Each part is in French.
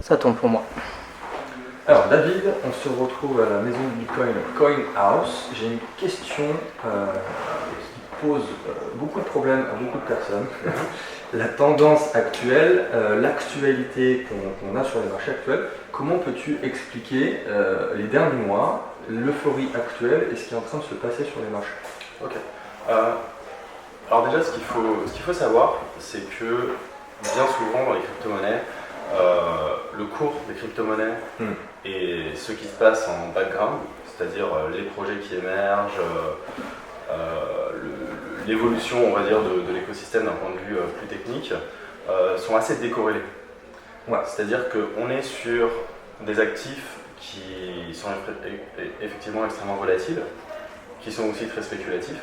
Ça tombe pour moi. Alors David, on se retrouve à la maison du Bitcoin Coin House. J'ai une question qui pose beaucoup de problèmes à beaucoup de personnes. La tendance actuelle, l'actualité qu'on a sur les marchés actuels, comment peux-tu expliquer les derniers mois, l'euphorie actuelle et ce qui est en train de se passer sur les marchés? Ok. Alors déjà, ce qu'il faut savoir, c'est que bien souvent dans les crypto-monnaies, le cours des crypto-monnaies et ce qui se passe en background, c'est-à-dire les projets qui émergent, l'évolution, on va dire, de l'écosystème d'un point de vue plus technique, sont assez décorrélés. Ouais. C'est-à-dire qu'on est sur des actifs qui sont effectivement extrêmement volatiles, qui sont aussi très spéculatifs.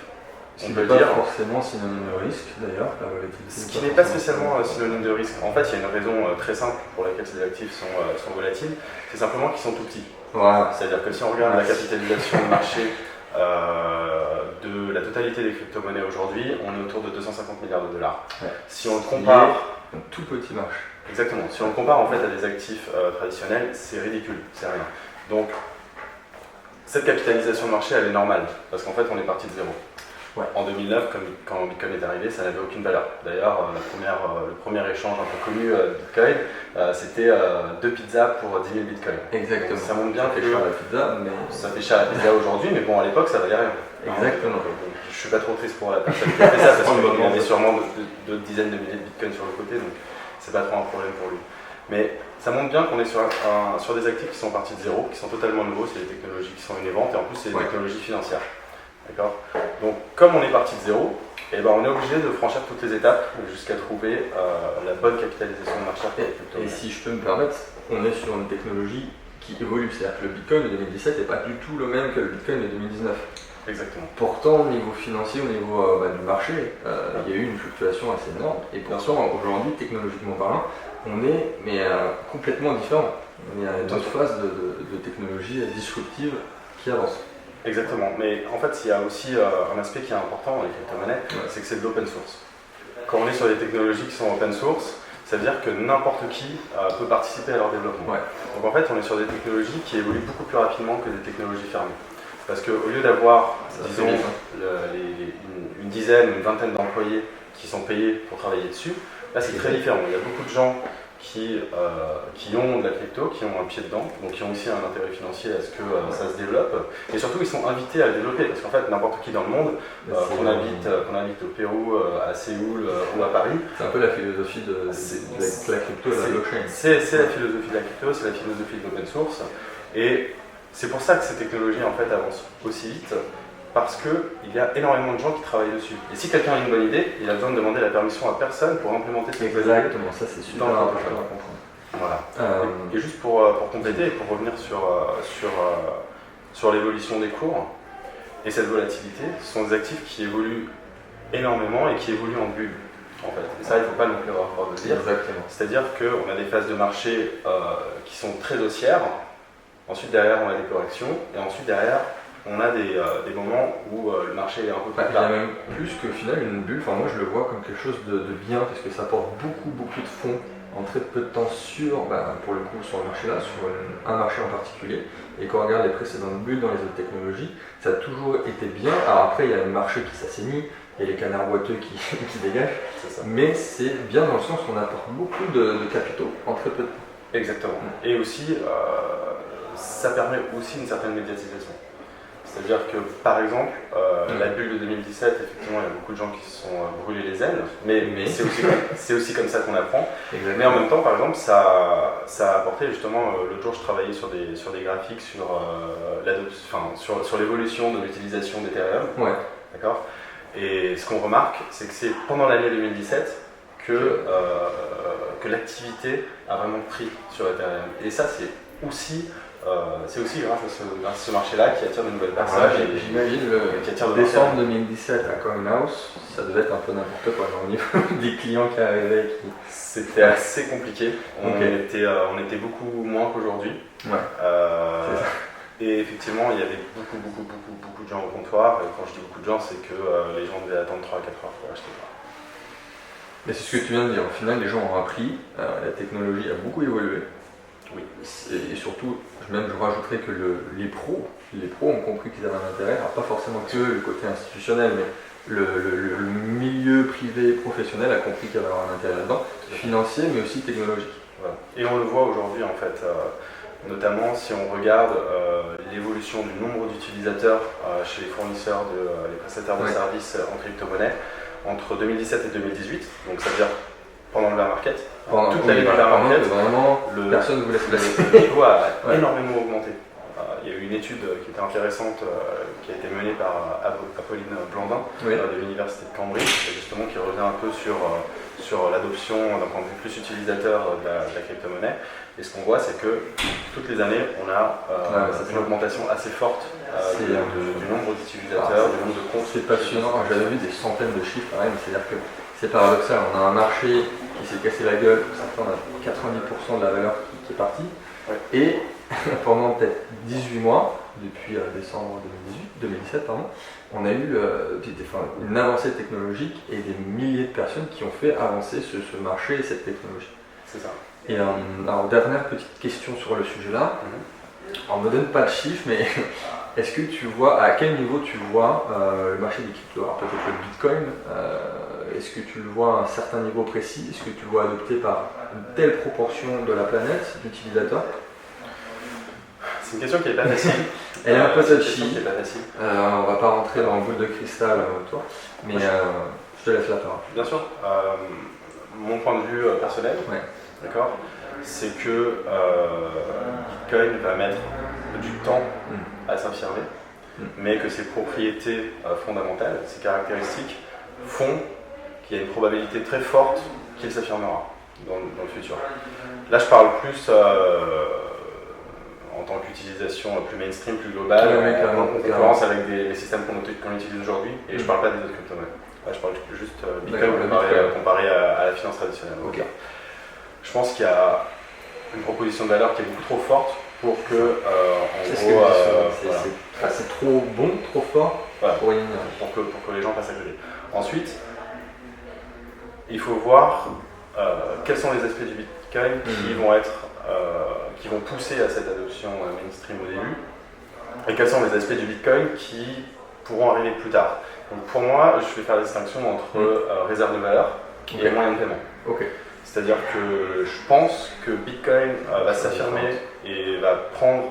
Ce qui n'est pas forcément synonyme de risque d'ailleurs, la volatilité. Ce qui n'est pas spécialement synonyme de risque. En fait, il y a une raison très simple pour laquelle ces actifs sont volatiles, c'est simplement qu'ils sont tout petits. Voilà. C'est-à-dire que si on regarde la capitalisation de marché de la totalité des crypto-monnaies aujourd'hui, on est autour de 250 milliards de dollars. Ouais. Si on le compare, un tout petit marché. Exactement. Si on le compare en fait à des actifs traditionnels, c'est ridicule, c'est rien. Donc cette capitalisation de marché, elle est normale, parce qu'en fait, on est parti de zéro. Ouais. En 2009, quand Bitcoin est arrivé, ça n'avait aucune valeur. D'ailleurs, le premier échange un peu connu de Bitcoin, c'était 2 pizzas pour 10 000 Bitcoins. Exactement. Donc, ça montre bien que ça fait cher la pizza, mais ça fait cher la pizza aujourd'hui, mais bon, à l'époque, ça valait rien. Exactement. Je suis pas trop triste pour la personne qui a fait ça, parce qu'il avait sûrement d'autres dizaines de milliers de Bitcoins sur le côté, donc c'est pas trop un problème pour lui. Mais ça montre bien qu'on est sur des actifs qui sont partis de zéro, qui sont totalement nouveaux, c'est des technologies qui sont innovantes, et en plus, c'est des technologies financières. D'accord. Donc, comme on est parti de zéro, eh ben, on est obligé de franchir toutes les étapes jusqu'à trouver la bonne capitalisation de marché. Et si je peux me permettre, on est sur une technologie qui évolue. C'est-à-dire que le Bitcoin de 2017 n'est pas du tout le même que le Bitcoin de 2019. Exactement. Pourtant, au niveau financier, au niveau du marché, il y a eu une fluctuation assez énorme. Et pourtant, aujourd'hui, technologiquement parlant, on est complètement différent. On est à une autre phase de technologie disruptive qui avance. Exactement, mais en fait il y a aussi un aspect qui est important dans les crypto-monnaies, c'est que c'est de l'open source. Quand on est sur des technologies qui sont open source, ça veut dire que n'importe qui peut participer à leur développement. Ouais. Donc en fait on est sur des technologies qui évoluent beaucoup plus rapidement que des technologies fermées. Parce qu'au lieu d'avoir, disons, une dizaine, une vingtaine d'employés qui sont payés pour travailler dessus, là c'est très différent. Il y a beaucoup de gens qui ont de la crypto, qui ont un pied dedans, donc qui ont aussi un intérêt financier à ce que ça se développe, et surtout ils sont invités à le développer, parce qu'en fait n'importe qui dans le monde, qu'on invite au Pérou, à Séoul ou à Paris. C'est un peu la philosophie de la crypto et de la blockchain. C'est la philosophie de la crypto, c'est la philosophie de l'open source, et c'est pour ça que ces technologies en fait avancent aussi vite, parce qu'il y a énormément de gens qui travaillent dessus. Et si quelqu'un a une bonne idée, il a besoin de demander la permission à personne pour implémenter cette idée. Exactement, ça c'est super important à comprendre. Voilà. Et juste pour compléter et pour revenir sur l'évolution des cours et cette volatilité, ce sont des actifs qui évoluent énormément et qui évoluent en bulle. En fait. Et ça, il ne faut pas non plus avoir peur de le dire. Exactement. C'est-à-dire qu'on a des phases de marché qui sont très haussières, ensuite derrière on a des corrections, et ensuite derrière on a des moments où le marché est un peu plus plat. Il y a même plus qu'au final une bulle, enfin moi je le vois comme quelque chose de bien parce que ça apporte beaucoup de fonds en très peu de temps pour le coup sur le marché là, sur un marché en particulier. Et quand on regarde les précédentes bulles dans les autres technologies, ça a toujours été bien. Alors après il y a le marché qui s'assainit, il y a les canards boiteux qui dégagent, mais c'est bien dans le sens qu'on apporte beaucoup de capitaux en très peu de temps. Exactement. Et aussi, ça permet aussi une certaine médiatisation. C'est-à-dire que, par exemple, la bulle de 2017, effectivement, il y a beaucoup de gens qui se sont brûlés les ailes, mais c'est aussi comme ça qu'on apprend. Exactement. Mais en même temps, par exemple, ça a apporté justement, l'autre jour, je travaillais sur des graphiques sur l'évolution de l'utilisation d'Ethereum. Ouais. D'accord. Et ce qu'on remarque, c'est que c'est pendant l'année 2017 que l'activité a vraiment pris sur Ethereum. Et ça, c'est aussi grâce à ce marché-là qui attire de nouvelles personnes. Voilà, j'imagine le décembre 2017 à Coinhouse, ça devait être un peu n'importe quoi au niveau des clients qui arrivaient. C'était assez compliqué. On était beaucoup moins qu'aujourd'hui. Ouais. Et effectivement, il y avait beaucoup de gens au comptoir. Et quand je dis beaucoup de gens, c'est que les gens devaient attendre 3 à 4 heures pour acheter. Mais c'est ce que tu viens de dire. Au final, les gens ont appris, la technologie a beaucoup évolué. Oui. Et surtout, même je rajouterais que les pros ont compris qu'ils avaient un intérêt, alors pas forcément que le côté institutionnel, mais le milieu privé professionnel a compris qu'il y avait un intérêt là-dedans, financier mais aussi technologique. Voilà. Et on le voit aujourd'hui en fait, notamment si on regarde l'évolution du nombre d'utilisateurs chez les fournisseurs, les prestataires de services en crypto-monnaie entre 2017 et 2018, donc ça veut dire pendant le bear market. Toute l'année du bear market, personne ne voulait se laisser. Le niveau a énormément augmenté. Il y a eu une étude qui était intéressante qui a été menée par Apolline Blandin de l'université de Cambridge, justement qui revient un peu sur l'adoption d'un point de vue plus utilisateur de la crypto-monnaie. Et ce qu'on voit, c'est que toutes les années, on a une augmentation assez forte du nombre d'utilisateurs, du nombre de comptes. C'est passionnant. J'avais vu des centaines de chiffres, pareil, mais c'est-à-dire que c'est paradoxal. On a un marché qui s'est cassé la gueule, on a 90% de la valeur qui est partie. Et pendant peut-être 18 mois, depuis décembre 2017, on a eu une avancée technologique et des milliers de personnes qui ont fait avancer ce marché et cette technologie. C'est ça. Et alors, dernière petite question sur le sujet-là. On ne me donne pas de chiffres, mais est-ce que tu vois, à quel niveau tu vois le marché des cryptos? Alors peut-être le Bitcoin, est-ce que tu le vois à un certain niveau précis? Est-ce que tu le vois adopté par une telle proportion de la planète d'utilisateurs? C'est une question qui n'est pas facile. Elle est un peu touchy. On va pas rentrer dans le boule de cristal, toi, mais je te laisse la parole. Bien sûr. Mon point de vue personnel, d'accord, c'est que Bitcoin va mettre du temps à s'affirmer, mais que ses propriétés fondamentales, ses caractéristiques, font qu'il y a une probabilité très forte qu'il s'affirmera dans le futur. Là, je parle plus en tant qu'utilisation plus mainstream, plus globale, en concurrence avec les systèmes qu'on utilise aujourd'hui, et je ne parle pas des autres crypto-monnaies. Là, je parle juste Bitcoin comparé à la finance traditionnelle. Okay. Je pense qu'il y a une proposition de valeur qui est beaucoup trop forte pour que, c'est trop bon, trop fort pour que les gens passent à côté. Ensuite, il faut voir quels sont les aspects du Bitcoin qui vont pousser à cette adoption mainstream au début, et quels sont les aspects du Bitcoin qui pourront arriver plus tard. Donc pour moi, je vais faire la distinction entre réserve de valeur et moyen de paiement. C'est-à-dire que je pense que Bitcoin va s'affirmer et va prendre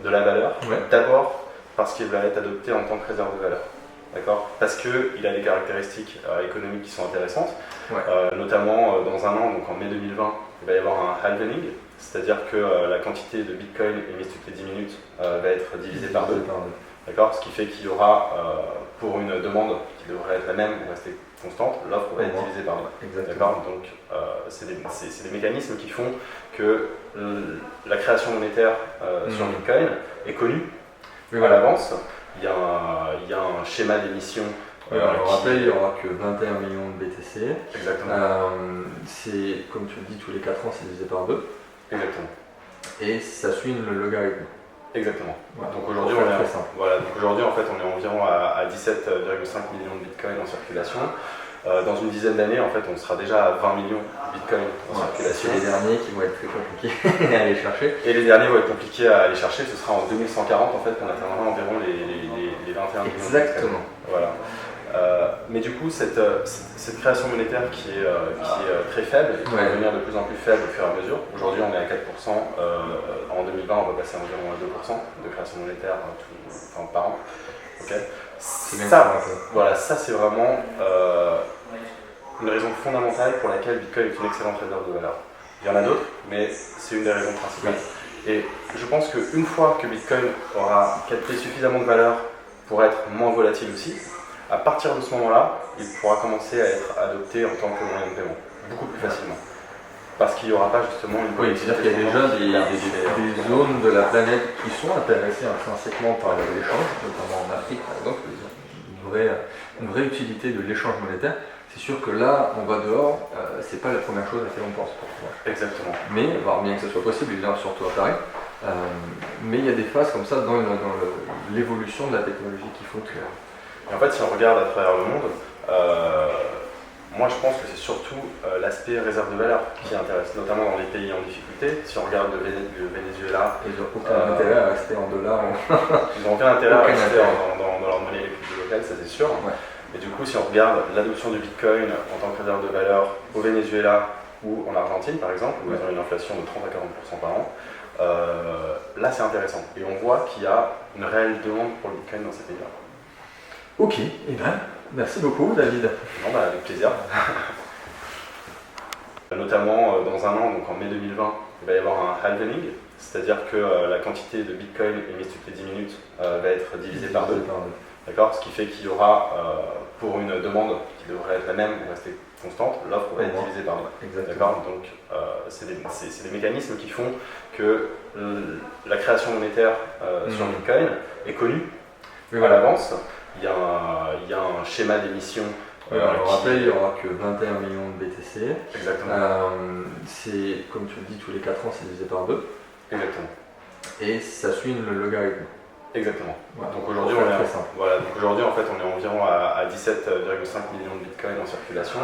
de la valeur, d'abord parce qu'il va être adopté en tant que réserve de valeur. D'accord ? Parce qu'il a des caractéristiques économiques qui sont intéressantes, notamment dans un an, donc en mai 2020, il va y avoir un halvening, c'est-à-dire que la quantité de Bitcoin émise toutes les 10 minutes va être divisée par 2. D'accord ? Ce qui fait qu'il y aura, pour une demande qui devrait être la même ou rester constante, l'offre va être divisée par 2. D'accord ? Donc c'est des mécanismes qui font que la création monétaire sur Bitcoin est connue à l'avance. Il y a un schéma d'émission. On rappelle, il n'y aura que 21 millions de BTC. Exactement. C'est, comme tu le dis, tous les 4 ans, c'est divisé par 2. Exactement. Et ça suit le logarithme. Exactement. Voilà. Donc aujourd'hui, en fait, on est environ à 17,5 millions de Bitcoin en circulation. Dans une dizaine d'années, en fait, on sera déjà à 20 millions de Bitcoin en circulation. C'est les derniers qui vont être très compliqués à aller chercher. Et les derniers vont être compliqués à aller chercher. Ce sera en 2140 en fait qu'on atteindra environ les 21 millions. Exactement. Voilà. Mais du coup, cette création monétaire qui est très faible, et qui va devenir de plus en plus faible au fur et à mesure. Aujourd'hui, on est à 4%. En 2020, on va passer environ à 2% de création monétaire par an. Ça, c'est vraiment une raison fondamentale pour laquelle Bitcoin est une excellente réserve de valeur. Il y en a d'autres, mais c'est une des raisons principales. Et je pense qu'une fois que Bitcoin aura capté suffisamment de valeur pour être moins volatile aussi, à partir de ce moment-là, il pourra commencer à être adopté en tant que moyen de paiement, beaucoup plus facilement. Parce qu'il n'y aura pas justement une politique. C'est-à-dire qu'il y a déjà des zones de la planète qui sont intéressées intrinsèquement par l'échange, notamment en Afrique par exemple, une vraie utilité de l'échange monétaire. C'est sûr que là, on va dehors, c'est pas la première chose à laquelle on pense. Exactement. Mais, bien que ce soit possible, il vient surtout à Paris. Mais il y a des phases comme ça dans l'évolution de la technologie qui font que... Et en fait, si on regarde à travers le monde, Moi, je pense que c'est surtout l'aspect réserve de valeur qui intéresse, notamment dans les pays en difficulté. Si on regarde le Venezuela, ils n'ont aucun intérêt à rester en dollars. Ils n'ont aucun intérêt à rester dans leur monnaie locale, ça c'est sûr. Ouais. Et du coup, si on regarde l'adoption du Bitcoin en tant que réserve de valeur au Venezuela ou en Argentine, par exemple, où ils ont une inflation de 30 à 40% par an, là c'est intéressant. Et on voit qu'il y a une réelle demande pour le Bitcoin dans ces pays-là. Ok, et bien, merci beaucoup David. Non, bah, avec plaisir. Notamment dans un an, donc en mai 2020, il va y avoir un halvening, c'est-à-dire que la quantité de Bitcoin émise toutes les 10 minutes va être divisée par 2. D'accord. Ce qui fait qu'il y aura, pour une demande qui devrait être la même ou rester constante, l'offre va être divisée par 2. D'accord. Donc c'est des mécanismes qui font que la création monétaire sur Bitcoin est connue à l'avance. Il y a un schéma d'émission. On rappelle, il n'y aura que 21 millions de BTC. Exactement. C'est, comme tu le dis, tous les 4 ans, c'est divisé par 2. Exactement. Et ça suit le logarithme. Exactement. Voilà. Donc aujourd'hui, en fait, on est environ à 17,5 millions de bitcoins en circulation.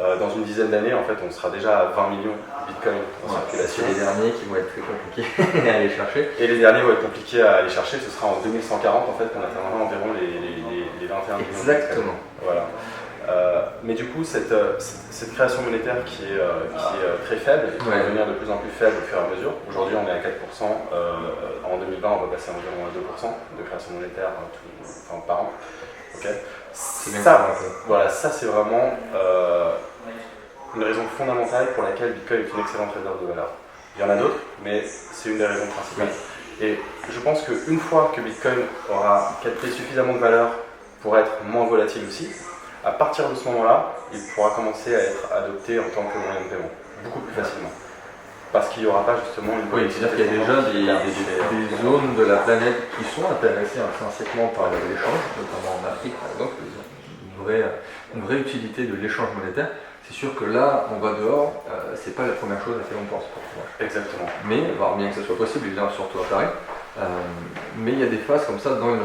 Dans une dizaine d'années, en fait, on sera déjà à 20 millions de bitcoins en circulation. C'est les derniers qui vont être très compliqués à aller chercher. Et les derniers vont être compliqués à aller chercher. Ce sera en 2140 en fait qu'on atteindra environ les 21 millions. Exactement. Voilà. Mais du coup, cette création monétaire qui est très faible et qui va devenir de plus en plus faible au fur et à mesure. Aujourd'hui, on est à 4%. En 2020, on va passer environ à 2% de création monétaire par an. Okay. Ça, c'est vraiment une raison fondamentale pour laquelle Bitcoin est une excellente réserve de valeur. Il y en a d'autres, mais c'est une des raisons principales. Et je pense qu'une fois que Bitcoin aura capté suffisamment de valeur pour être moins volatile aussi, à partir de ce moment-là, il pourra commencer à être adopté en tant que moyen de paiement, beaucoup plus facilement. Parce qu'il n'y aura pas justement une politique. C'est-à-dire qu'il y a déjà des zones de la planète qui sont intéressées intrinsèquement par l'échange, notamment en Afrique par exemple, une vraie utilité de l'échange monétaire. C'est sûr que là, on va dehors, c'est pas la première chose à laquelle on pense. Exactement. Mais, bien que ce soit possible, il vient surtout à Paris. Mais il y a des phases comme ça dans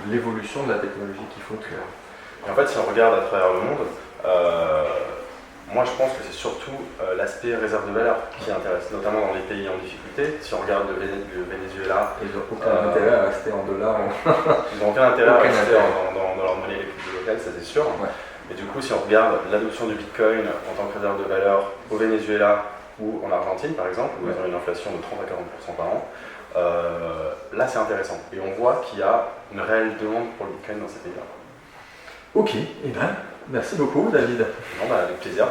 l'évolution de la technologie qui font que... Et en fait, si on regarde à travers le monde, moi je pense que c'est surtout l'aspect réserve de valeur qui intéresse, notamment dans les pays en difficulté. Si on regarde le Venezuela, ils n'ont aucun intérêt à rester en dollars. Ils n'ont aucun intérêt à rester dans leur monnaie locale, ça c'est sûr. Ouais. Et du coup, si on regarde l'adoption du Bitcoin en tant que réserve de valeur au Venezuela ou en Argentine par exemple, où ils ont une inflation de 30 à 40% par an, là c'est intéressant. Et on voit qu'il y a une réelle demande pour le Bitcoin dans ces pays-là. Ok, et bien, merci beaucoup David. Non, bah, avec plaisir.